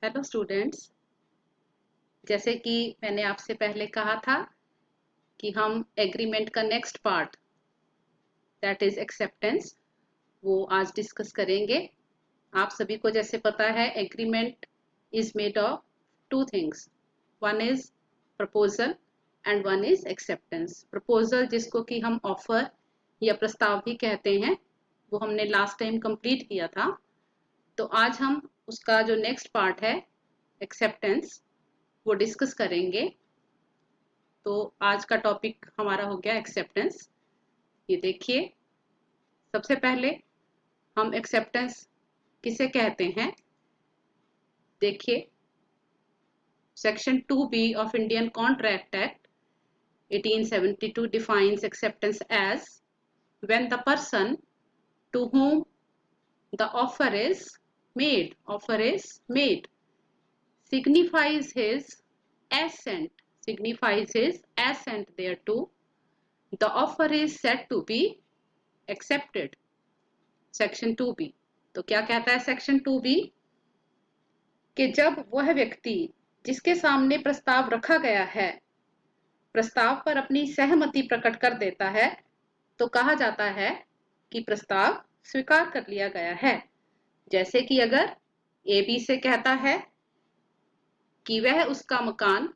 Hello students. जैसे कि मैंने आपसे पहले कहा था कि हम एग्रीमेंट का next part that is acceptance वो आज डिस्कस करेंगे। आप सभी को जैसे पता है agreement is made of two things, one is proposal and one is acceptance. Proposal जिसको कि हम ऑफर या प्रस्ताव भी कहते हैं वो हमने लास्ट टाइम कंप्लीट किया था। तो आज हम उसका जो नेक्स्ट पार्ट है एक्सेप्टेंस वो डिस्कस करेंगे। तो आज का टॉपिक हमारा हो गया एक्सेप्टेंस। ये देखिए, सबसे पहले हम एक्सेप्टेंस किसे कहते हैं। देखिए, section 2B of Indian contract act 1872 defines acceptance as when the person to whom the offer is made signifies his assent thereto, the offer is said to be accepted। Section 2B तो क्या कहता है section 2B कि जब वह व्यक्ति जिसके सामने प्रस्ताव रखा गया है प्रस्ताव पर अपनी सहमति प्रकट कर देता है तो कहा जाता है कि प्रस्ताव स्वीकार कर लिया गया है। जैसे कि अगर ए बी से कहता है कि वह उसका मकान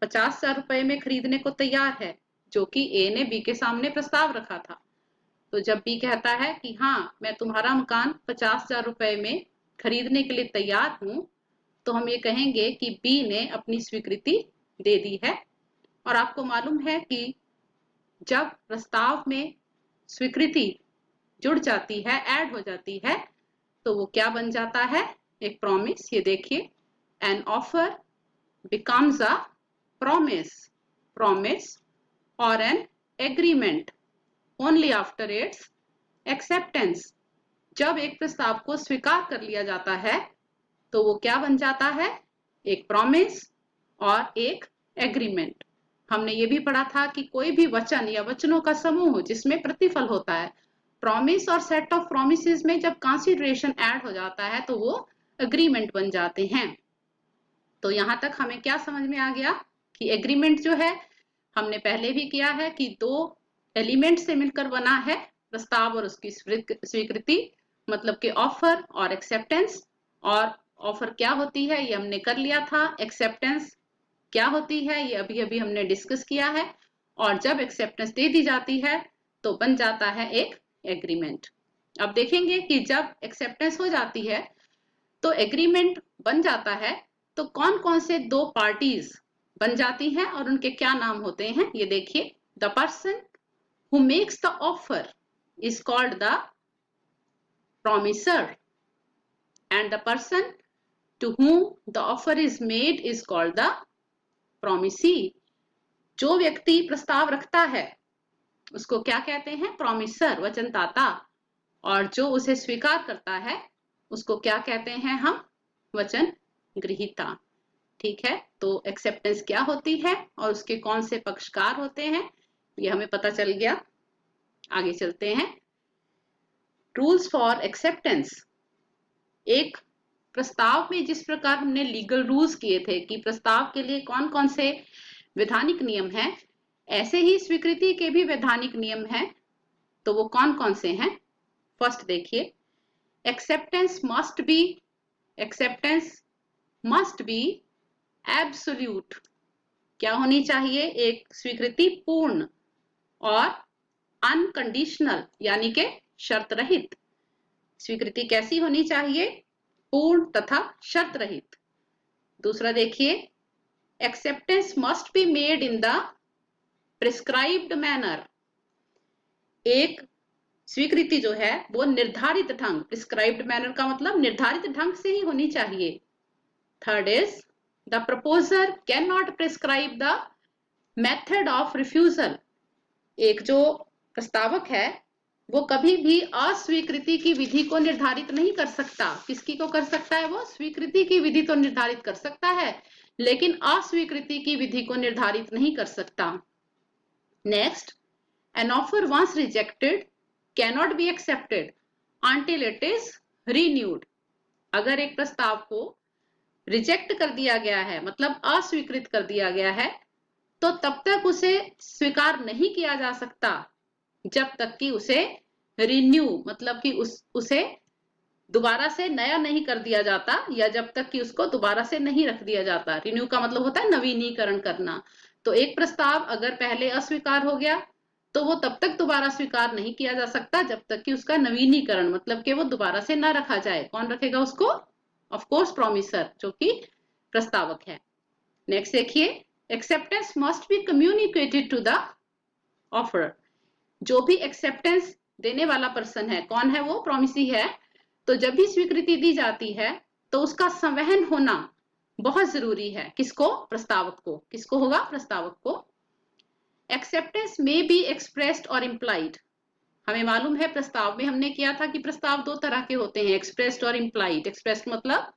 50,000 रुपए में खरीदने को तैयार है, जो कि ए ने बी के सामने प्रस्ताव रखा था। तो जब बी कहता है कि हाँ मैं तुम्हारा मकान 50,000 रुपए में खरीदने के लिए तैयार हूं, तो हम ये कहेंगे कि बी ने अपनी स्वीकृति दे दी है। और आपको मालूम है कि जब प्रस्ताव में स्वीकृति जुड़ जाती है, ऐड हो जाती है, तो वो क्या बन जाता है, एक प्रॉमिस। ये देखिए, an offer becomes a promise और an agreement only after its acceptance. जब एक प्रस्ताव को स्वीकार कर लिया जाता है तो वो क्या बन जाता है, एक प्रॉमिस और एक एग्रीमेंट। हमने ये भी पढ़ा था कि कोई भी वचन या वचनों का समूह जिसमें प्रतिफल होता है, प्रॉमिस और सेट ऑफ प्रॉमिसेस में जब कंसीडरेशन ऐड हो जाता है तो वो एग्रीमेंट बन जाते हैं। तो यहां तक हमें क्या समझ में आ गया कि एग्रीमेंट जो है हमने पहले भी किया है कि दो एलिमेंट से मिलकर बना है, प्रस्ताव और उसकी स्वीकृति, मतलब कि ऑफर और एक्सेप्टेंस। और ऑफर क्या होती है ये हमने कर लिया था, एक्सेप्टेंस क्या होती है ये अभी अभी हमने डिस्कस किया है। और जब एक्सेप्टेंस दे दी जाती है तो बन जाता है एक एग्रीमेंट। अब देखेंगे कि जब एक्सेप्टेंस हो जाती है तो एग्रीमेंट बन जाता है तो कौन कौन से दो पार्टीज बन जाती हैं और उनके क्या नाम होते हैं। ये देखिए, the person who makes the offer is called the promisor and the person to whom the offer is made is called the promisee। जो व्यक्ति प्रस्ताव रखता है उसको क्या कहते हैं, प्रॉमिसर, वचनदाता। और जो उसे स्वीकार करता है उसको क्या कहते हैं हम, वचन ग्रहीता। ठीक है, तो एक्सेप्टेंस क्या होती है और उसके कौन से पक्षकार होते हैं ये हमें पता चल गया। आगे चलते हैं। Rules for acceptance. एक प्रस्ताव में जिस प्रकार हमने लीगल रूल्स किए थे कि प्रस्ताव के लिए कौन कौन से वैधानिक नियम हैं, ऐसे ही स्वीकृति के भी वैधानिक नियम हैं। तो वो कौन कौन से हैं। फर्स्ट देखिए, एक्सेप्टेंस मस्ट बी एब्सोल्यूट। क्या होनी चाहिए, एक स्वीकृति पूर्ण और अनकंडीशनल यानी के शर्त रहित। स्वीकृति कैसी होनी चाहिए, पूर्ण तथा शर्त रहित। दूसरा देखिए, acceptance must be made in the prescribed manner. एक स्वीकृति जो है वो निर्धारित ढंग, प्रिस्क्राइब्ड मैनर का मतलब निर्धारित ढंग से ही होनी चाहिए। Third is the proposer can not prescribe the method of refusal. एक जो प्रस्तावक है वो कभी भी अस्वीकृति की विधि को निर्धारित नहीं कर सकता। किसकी को कर सकता है, वो स्वीकृति की विधि तो निर्धारित कर सकता है लेकिन अस्वीकृति की विधि को निर्धारित नहीं कर सकता। Next, an offer once rejected can not be accepted until it is renewed. अगर एक प्रस्ताव को रिजेक्ट कर दिया गया है, मतलब अस्वीकृत कर दिया गया है, तो तब तक उसे स्वीकार नहीं किया जा सकता जब तक कि उसे रिन्यू, मतलब कि उसे दोबारा से नया नहीं कर दिया जाता, या जब तक कि उसको दोबारा से नहीं रख दिया जाता। रिन्यू का मतलब होता है नवीनीकरण करना। तो एक प्रस्ताव अगर पहले अस्वीकार हो गया तो वो तब तक दोबारा स्वीकार नहीं किया जा सकता जब तक कि उसका नवीनीकरण, मतलब कि वो दोबारा से ना रखा जाए। कौन रखेगा उसको? ऑफ कोर्स प्रॉमिसर, जो कि प्रस्तावक है। नेक्स्ट देखिए, acceptance must be communicated to the offer. जो भी एक्सेप्टेंस देने वाला पर्सन है, कौन है वो? प्रॉमिसी है। तो जब भी स्वीकृति दी जाती है तो उसका संवहन होना बहुत जरूरी है। किसको? प्रस्तावक को। किसको होगा? प्रस्तावक को। एक्सेप्टेंस में बी एक्सप्रेस्ड और इम्प्लाइड। हमें मालूम है प्रस्ताव में हमने किया था कि प्रस्ताव दो तरह के होते हैं, एक्सप्रेस्ड और इम्प्लाइड। एक्सप्रेस्ड मतलब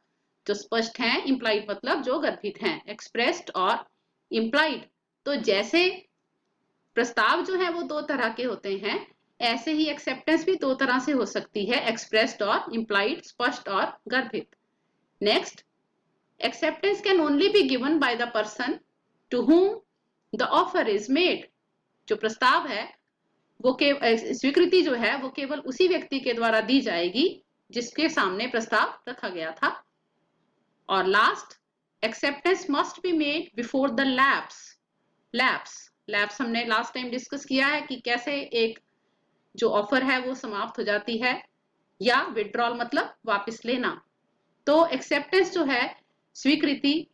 जो स्पष्ट हैं, इम्प्लाइड मतलब जो गर्भित हैं। एक्सप्रेस्ड और इम्प्लाइड। तो जैसे प्रस्ताव जो है वो दो तरह के होते हैं, ऐसे ही एक्सेप्टेंस भी दो तरह से हो सकती है, एक्सप्रेस्ड और इम्प्लाइड, स्पष्ट और गर्भित। Next, acceptance can only be given by the person to whom the offer is made. जो प्रस्ताव है वो स्वीकृति जो है वो केवल उसी व्यक्ति के द्वारा दी जाएगी जिसके सामने प्रस्ताव रखा गया था। और last, acceptance must be made before the lapse हमने लास्ट टाइम डिस्कस किया है कि कैसे एक जो ऑफर है वो समाप्त हो जाती है, या विड्रॉल मतलब वापस लेना। तो एक्सेप्टेंस जो है, स्वीकृति,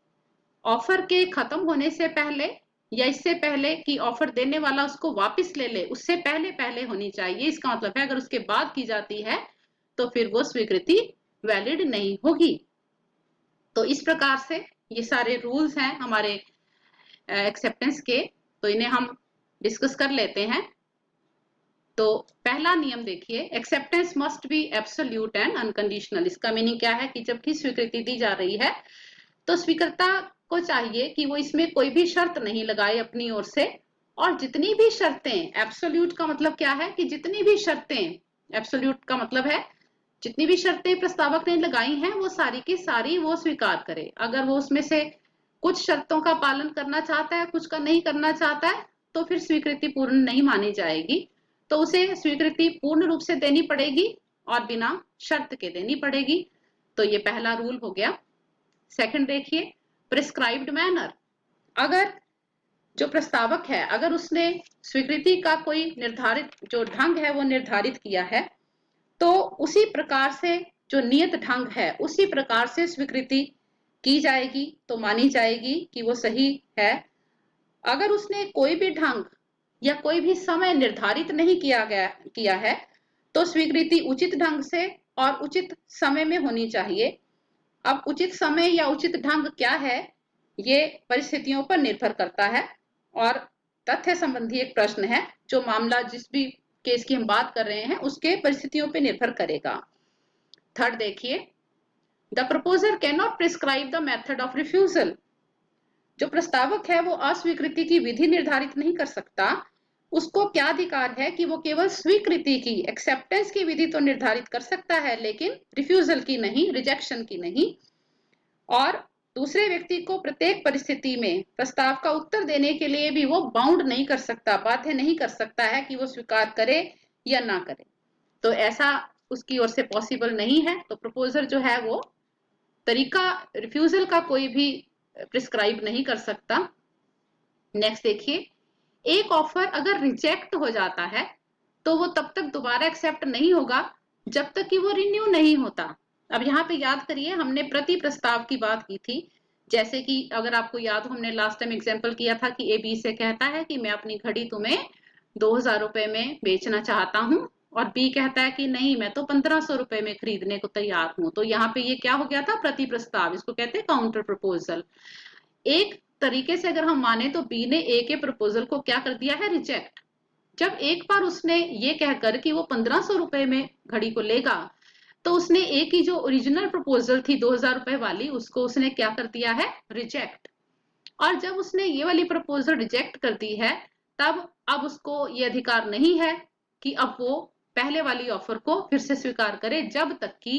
ऑफर के खत्म होने से पहले या इससे पहले कि ऑफर देने वाला उसको वापस ले ले, उससे पहले पहले होनी चाहिए। इसका मतलब है अगर उसके बाद की जाती है तो फिर वो स्वीकृति वैलिड नहीं होगी। तो इस प्रकार से ये सारे रूल्स हैं हमारे एक्सेप्टेंस के, तो इन्हें हम डिस्कस कर लेते हैं। तो पहला नियम देखिए, acceptance must B absolute and unconditional. इसका मीनिंग क्या है कि जब भी स्वीकृति दी जा रही है तो स्वीकर्ता को चाहिए कि वो इसमें कोई भी शर्त नहीं लगाए अपनी ओर से, और जितनी भी शर्तें, एब्सोल्यूट का मतलब क्या है कि जितनी भी शर्तें, एब्सोल्यूट का मतलब है जितनी भी शर्तें प्रस्तावक ने लगाई हैं वो सारी की सारी वो स्वीकार करे। अगर वो उसमें से कुछ शर्तों का पालन करना चाहता है, कुछ का नहीं करना चाहता है, तो फिर स्वीकृति पूर्ण नहीं मानी जाएगी। तो उसे स्वीकृति पूर्ण रूप से देनी पड़ेगी और बिना शर्त के देनी पड़ेगी। तो ये पहला रूल हो गया। सेकंड देखिए, प्रिस्क्राइब्ड मैनर। अगर जो प्रस्तावक है, अगर उसने स्वीकृति का कोई निर्धारित जो ढंग है वो निर्धारित किया है, तो उसी प्रकार से जो नियत ढंग है उसी प्रकार से स्वीकृति की जाएगी, तो मानी जाएगी कि वो सही है। अगर उसने कोई भी ढंग या कोई भी समय निर्धारित नहीं किया है तो स्वीकृति उचित ढंग से और उचित समय में होनी चाहिए। अब उचित समय या उचित ढंग क्या है, ये परिस्थितियों पर निर्भर करता है और तथ्य संबंधी एक प्रश्न है। जो मामला, जिस भी केस की हम बात कर रहे हैं, उसके परिस्थितियों पर निर्भर करेगा। थर्ड देखिए, the proposer can not prescribe the method of refusal. जो प्रस्तावक है वो अस्वीकृति की विधि निर्धारित नहीं कर सकता। उसको क्या अधिकार है कि वो केवल स्वीकृति की, एक्सेप्टेंस की विधि तो निर्धारित कर सकता है, लेकिन रिफ्यूजल की नहीं, रिजेक्शन की नहीं। और दूसरे व्यक्ति को प्रत्येक परिस्थिति में प्रस्ताव का उत्तर देने के लिए भी वो बाउंड नहीं कर सकता, बाध्य नहीं कर सकता है कि वो स्वीकार करे या ना करे। तो ऐसा उसकी ओर से पॉसिबल नहीं है। तो प्रपोजर जो है वो तरीका रिफ्यूजल का कोई भी प्रिस्क्राइब नहीं कर सकता। नेक्स्ट देखिए, एक ऑफर अगर रिजेक्ट हो जाता है तो वो तब तक दोबारा एक्सेप्ट नहीं होगा जब तक कि वो रिन्यू नहीं होता। अब यहाँ पे याद करिए, हमने प्रति प्रस्ताव की बात की थी। जैसे कि अगर आपको याद हो, हमने लास्ट टाइम एग्जांपल किया था कि ए बी से कहता है कि मैं अपनी घड़ी तुम्हें 2000 रुपए में बेचना चाहता हूँ, और बी कहता है कि नहीं, मैं तो 1500 रुपए में खरीदने को तैयार हूँ। तो यहाँ पे ये क्या हो गया था? प्रति प्रस्ताव। इसको कहते हैं काउंटर प्रपोजल। एक तरीके से अगर हम माने तो बी ने ए के प्रपोजल को क्या कर दिया है? रिजेक्ट। जब एक बार उसने ये कहकर कि वो 1500 रुपए में घड़ी को लेगा, तो उसने ए की जो ओरिजिनल प्रपोजल थी 2000 रुपए वाली, उसको उसने क्या कर दिया है? रिजेक्ट। और जब उसने ये वाली प्रपोजल रिजेक्ट कर दी है, तब अब उसको ये अधिकार नहीं है कि अब वो पहले वाली ऑफर को फिर से स्वीकार करे जब तक कि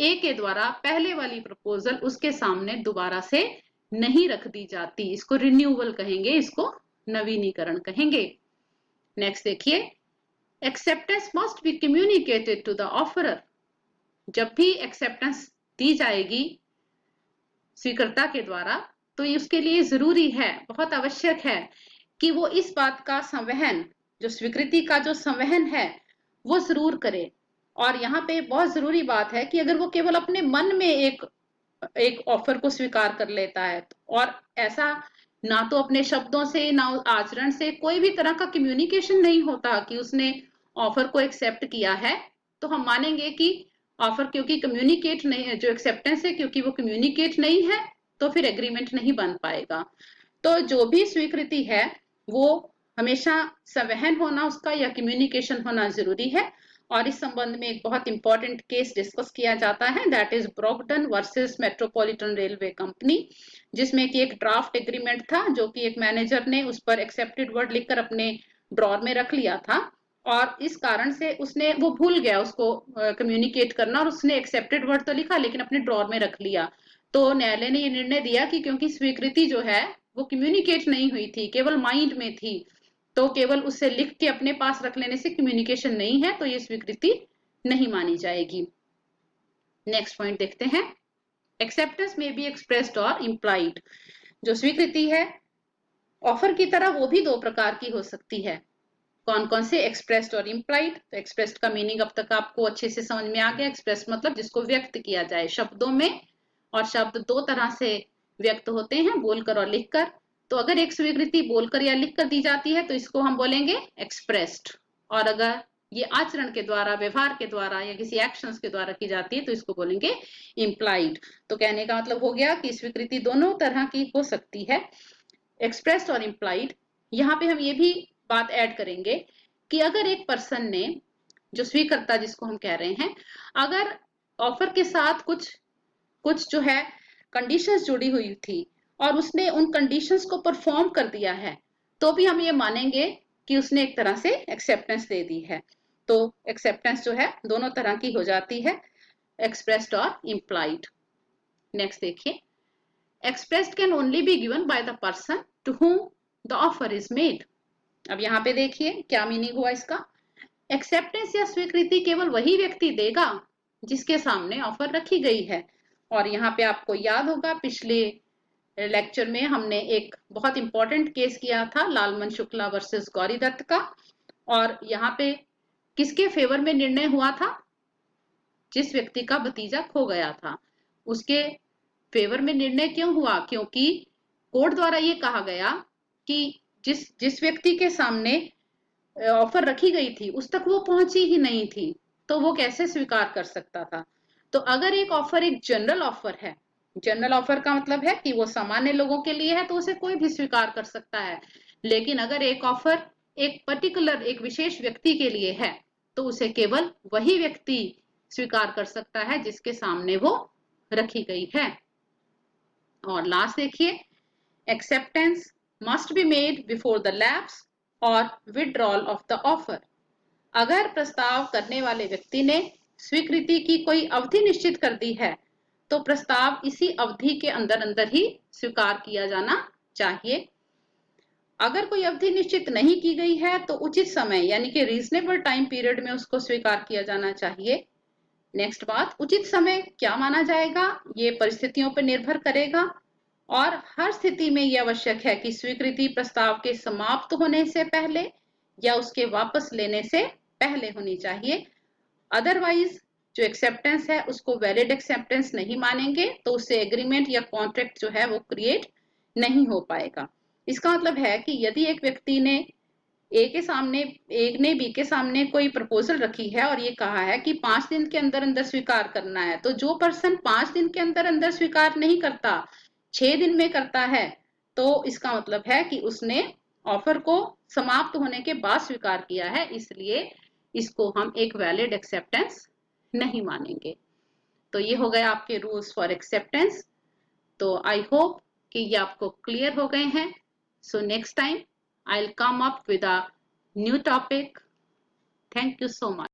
ए के द्वारा पहले वाली प्रपोजल उसके सामने दोबारा से नहीं रख दी जाती। इसको रिन्यूअल कहेंगे, इसको नवीनीकरण कहेंगे। नेक्स्ट देखिए, acceptance must be communicated to the offerer. जब भी एक्सेप्टेंस दी जाएगी स्वीकर्ता के द्वारा तो उसके लिए जरूरी है, बहुत आवश्यक है कि वो इस बात का संवहन, जो स्वीकृति का जो संवहन है वो जरूर करे। और यहाँ पे बहुत जरूरी बात है कि अगर वो केवल अपने मन में एक ऑफर को स्वीकार कर लेता है और ऐसा ना तो अपने शब्दों से ना आचरण से कोई भी तरह का कम्युनिकेशन नहीं होता कि उसने ऑफर को एक्सेप्ट किया है, तो हम मानेंगे कि ऑफर क्योंकि कम्युनिकेट नहीं, जो एक्सेप्टेंस है क्योंकि वो कम्युनिकेट नहीं है तो फिर एग्रीमेंट नहीं बन पाएगा। तो जो भी स्वीकृति है वो हमेशा संवहन होना उसका या कम्युनिकेशन होना जरूरी है। और इस संबंध में एक बहुत इंपॉर्टेंट केस डिस्कस किया जाता है, that is Brogden versus Metropolitan Railway company, जिसमें कि एक ड्राफ्ट एग्रीमेंट था जो कि एक मैनेजर ने उस पर एक्सेप्टेड वर्ड लिखकर अपने ड्रॉर में रख लिया था और इस कारण से उसने वो भूल गया उसको कम्युनिकेट करना और उसने एक्सेप्टेड वर्ड तो लिखा लेकिन अपने ड्रॉर में रख लिया। तो न्यायालय ने ये निर्णय दिया कि क्योंकि स्वीकृति जो है वो कम्युनिकेट नहीं हुई थी, केवल माइंड में थी, तो केवल उसे लिख के अपने पास रख लेने से कम्युनिकेशन नहीं है, तो ये स्वीकृति नहीं मानी जाएगी। नेक्स्ट पॉइंट देखते हैं, एक्सेप्टेंस में बी एक्सप्रेस्ड और इम्प्लाइड। जो स्वीकृति है ऑफर की तरह वो भी दो प्रकार की हो सकती है। कौन कौन से? एक्सप्रेस्ड और इम्प्लाइड। तो एक्सप्रेस्ड का मीनिंग अब तक आपको अच्छे से समझ में आ गया। एक्सप्रेस्ड मतलब जिसको व्यक्त किया जाए शब्दों में, और शब्द दो तरह से व्यक्त होते हैं, बोलकर और लिखकर। तो अगर एक स्वीकृति बोलकर या लिखकर दी जाती है तो इसको हम बोलेंगे एक्सप्रेस्ड, और अगर ये आचरण के द्वारा, व्यवहार के द्वारा या किसी एक्शंस के द्वारा की जाती है तो इसको बोलेंगे इम्प्लाइड। तो कहने का मतलब हो गया कि स्वीकृति दोनों तरह की हो सकती है, एक्सप्रेस्ड और इम्प्लाइड। यहाँ पे हम ये भी बात ऐड करेंगे कि अगर एक पर्सन ने, जो स्वीकर्ता जिसको हम कह रहे हैं, अगर ऑफर के साथ कुछ जो है कंडीशंस जुड़ी हुई थी और उसने उन कंडीशंस को परफॉर्म कर दिया है, तो भी हम ये मानेंगे कि उसने एक तरह से एक्सेप्टेंस दे दी है। तो एक्सेप्टेंस जो है दोनों तरह की हो जाती है, एक्सप्रेस्ड और इम्प्लाइड। नेक्स्ट देखिए, expressed can only be given by the person to whom the offer is made। अब यहाँ पे देखिए क्या मीनिंग हुआ इसका। एक्सेप्टेंस या स्वीकृति केवल वही व्यक्ति देगा जिसके सामने ऑफर रखी गई है। और यहाँ पे आपको याद होगा पिछले लेक्चर में हमने एक बहुत इंपॉर्टेंट केस किया था, लालमन शुक्ला वर्सेस गौरी दत्त का। और यहाँ पे किसके फेवर में निर्णय हुआ था? जिस व्यक्ति का भतीजा खो गया था उसके फेवर में निर्णय क्यों हुआ? क्योंकि कोर्ट द्वारा ये कहा गया कि जिस व्यक्ति के सामने ऑफर रखी गई थी उस तक वो पहुंची ही नहीं थी, तो वो कैसे स्वीकार कर सकता था। तो अगर एक ऑफर एक जनरल ऑफर है, जनरल ऑफर का मतलब है कि वो सामान्य लोगों के लिए है, तो उसे कोई भी स्वीकार कर सकता है। लेकिन अगर एक ऑफर एक पर्टिकुलर, एक विशेष व्यक्ति के लिए है, तो उसे केवल वही व्यक्ति स्वीकार कर सकता है जिसके सामने वो रखी गई है। और लास्ट देखिए, acceptance must be made before the lapse और विड्रॉल ऑफ द ऑफर। अगर प्रस्ताव करने वाले व्यक्ति ने स्वीकृति की कोई अवधि निश्चित कर दी है तो प्रस्ताव इसी अवधि के अंदर अंदर ही स्वीकार किया जाना चाहिए। अगर कोई अवधि निश्चित नहीं की गई है तो उचित समय यानी कि रीजनेबल टाइम पीरियड में उसको स्वीकार किया जाना चाहिए। नेक्स्ट बात, उचित समय क्या माना जाएगा ये परिस्थितियों पर निर्भर करेगा, और हर स्थिति में यह आवश्यक है कि स्वीकृति प्रस्ताव के समाप्त होने से पहले या उसके वापस लेने से पहले होनी चाहिए। अदरवाइज जो एक्सेप्टेंस है उसको वैलिड एक्सेप्टेंस नहीं मानेंगे तो उससे एग्रीमेंट या कॉन्ट्रैक्ट जो है वो क्रिएट नहीं हो पाएगा। इसका मतलब है कि यदि एक व्यक्ति ने एक ने बी के सामने कोई प्रपोजल रखी है और ये कहा है कि 5 दिन के अंदर अंदर स्वीकार करना है, तो जो पर्सन 5 दिन के अंदर अंदर स्वीकार नहीं करता, 6 दिन में करता है, तो इसका मतलब है कि उसने ऑफर को समाप्त होने के बाद स्वीकार किया है, इसलिए इसको हम एक वैलिड एक्सेप्टेंस नहीं मानेंगे। तो ये हो गए आपके रूल्स फॉर एक्सेप्टेंस। तो आई होप कि ये आपको क्लियर हो गए हैं। So next time I'll come up with a new topic. Thank you so much.